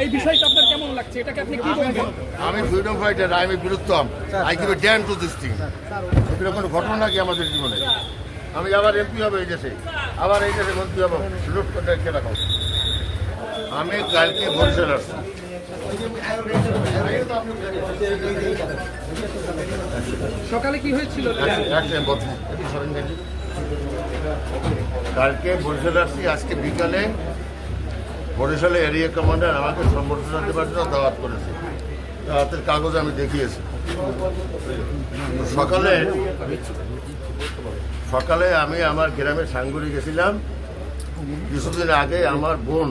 এই বিষয়টা আপনার কেমন লাগছে? এটাকে আপনি কি বলবেন? আমি ফ্রিডম ফাইটার, আমি বিরুদ্ধম। I give a damn to this thing. এগুলো কোনো ঘটনা কি আমাদের জীবনে? আমি আবার এমপি হবে এই দেশে, আবার এই দেশে মন্ত্রী হবো, লুট করে রেখে রাখো। আমি কালকে বরিশাল আসছি। সকালে কি হয়েছিল? কালকে বরিশাল আসছি, আজকে বিকালে বরিশালে এরিয়া কমান্ডার আমাকে সম্বর্ধনা দেওয়ার জন্য দাওয়াত করেছে। দাওয়াতের কাগজ আমি দেখিয়েছি। সকালে আমি আমার গ্রামের সাঙ্গুরি গেছিলাম। কিছুদিন আগে আমার বোন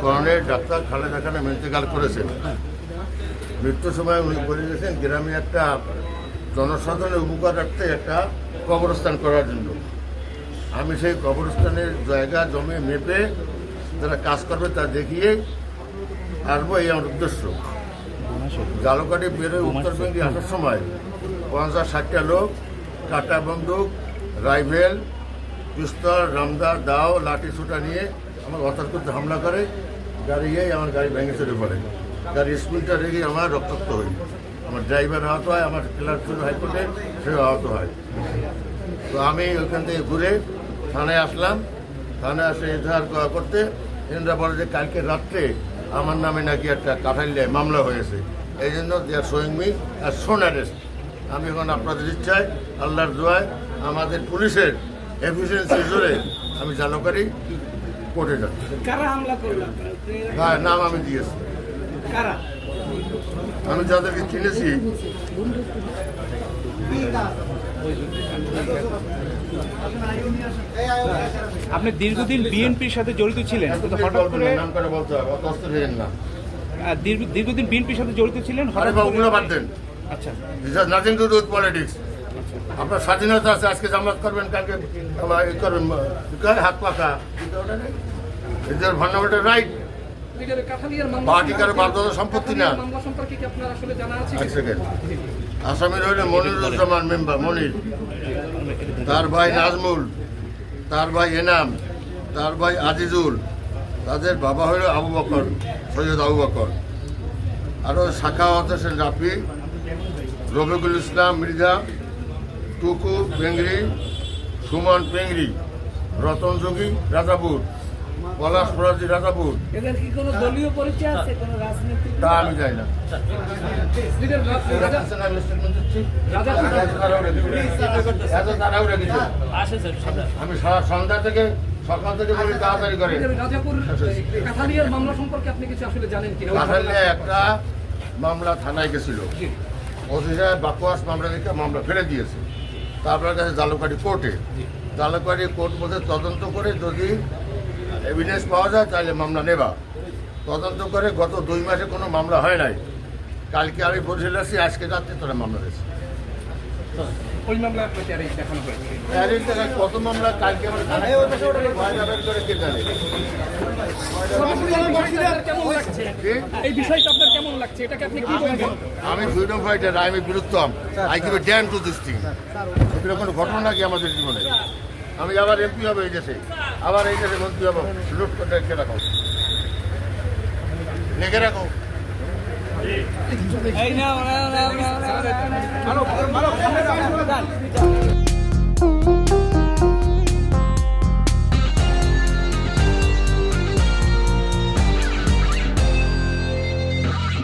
করণের ডাক্তার খালেদা খান ইন্তেকাল করেছেন। মৃত্যুর সময় উনি বলে গেছেন গ্রামে একটা জনসাধারণের উপকারার্থে একটা কবরস্থান করার জন্য। আমি সেই কবরস্থানের জায়গা জমি মেপে যারা কাজ করবে তা দেখিয়ে আসবো, এই আমার উদ্দেশ্য। জালুকাঠি বেরোয় উত্তরবঙ্গে আসার সময় 50-60টা লোক কাটা বন্দুক, রাইফেল, পিস্তল, রামদা, দাও, লাঠি ছুটা নিয়ে আমার অতর্কিত হামলা করে। আমার গাড়ি ভেঙে চলে পড়ে। গাড়ির স্পিডটা রেখে আমার রক্তাক্ত হই। আমার ড্রাইভার আহত হয়, আমার ক্লার্ক হাইকোর্টে সেও আহত হয়। তো আমি ওইখান থেকে ঘুরে থানায় আসলাম। থানায় আসে এজাহার করতে এনারা বলে যে কালকে রাত্রে আমার নামে নাকি একটা কাঠালিয়ায় মামলা হয়েছে, এই জন্য দে আর শোয়িং মি আর শোন অ্যারেস্ট। আমি এখন আপনাদের ইচ্ছায়, আল্লাহর দোয়ায়, আমাদের পুলিশের এফিসিয়েন্সি জোরে আমি জালুকাঠি কোর্টে যাচ্ছি। কারা হামলা করলো? হ্যাঁ, নাম আমি দিয়েছি। কারা? আমি যাদেরকে চিনেছি। আপনি দীর্ঘদিন বিএনপির সাথে জড়িত ছিলেন, কিন্তু হঠাৎ করে নাম করে বলতে হবে, অত অস্ত্র হইেন না। দীর্ঘদিন বিএনপির সাথে জড়িত ছিলেন, হঠাৎ ওগুলো বাদ দেন। আচ্ছা, this is nothing to do with politics. আপনার স্বাধীনতা আছে, আজকে জামাত করবেন, কালকে করবেন হাত পাকা। এদের ফান্ডামেন্টাল রাইট। পার্টি কারো বাধ্যতা সম্পত্তি না। মামলা সম্পর্কে কি আপনার আসলে জানা আছে? এক সেকেন্ড। আসামির হইলে মনিরুজ্জামান মেম্বার মনির, তার ভাই নাজমুল, তার ভাই এনাম, তার ভাই আজিজুল, তাদের বাবা হইল আবু বকর, সৈয়দ আবু বকর। আরও সাখাওয়াত হোসেন রাফি, রফিকুল ইসলাম মৃধা, টুকু পেংরি, সুমন পেংরি, রতন যোগী রাজাপুর, পলাশ ফরাজি রাজাপুর। এদের কি কোনো দলীয় পরিচয় আছে, কোনো রাজনৈতিক? তা আমি যাই না। আমি সন্ধ্যা থেকে সকাল থেকে বলি তাড়াতাড়ি করে। রাজাপুর কাঠালিয়ার মামলা সম্পর্কে আপনি কিছু আসলে জানেন কিনা? কাঠালিয়া একটা মামলা থানায় গেছিল, ওসি সাহেব বাকোয়াস মামলা থেকে মামলা ফেলে দিয়েছে। তারপরে কাছে জালুকাঠি কোর্টে, জালুকাঠি কোর্ট মধ্যে তদন্ত করে যদি এভিডেন্স পাওয়া যায় তাহলে মামলা নেবা। তদন্ত করে গত 2 মাসে কোনো মামলা হয় নাই। কালকে আমি বরিশাল আসছি, আজকে রাত্রে তোরা মামলা হয়েছে। ওই মামলা আপনাকে দেখানো হয়েছে? প্যারিস থেকে কত মামলা কালকে আমার থানায় করে কে জানে। কেমন লাগছে? এই বিষয়টা আপনার কেমন লাগছে? এটাকে আপনি কি বলবেন? আমি ফ্রিডম ফাইটার, আমি বিরুদ্ধম। I give a damn to this thing. এগুলো কোনো ঘটনা কি আমাদের জীবনে? আমি আবার এমপি হবে এই দেশে, আবার এই দেশে মন্ত্রী হবো, লুট করে রেখে রাখো, লেগে রাখো। এই নাও, নাও, নাও, নাও, নাও, নাও।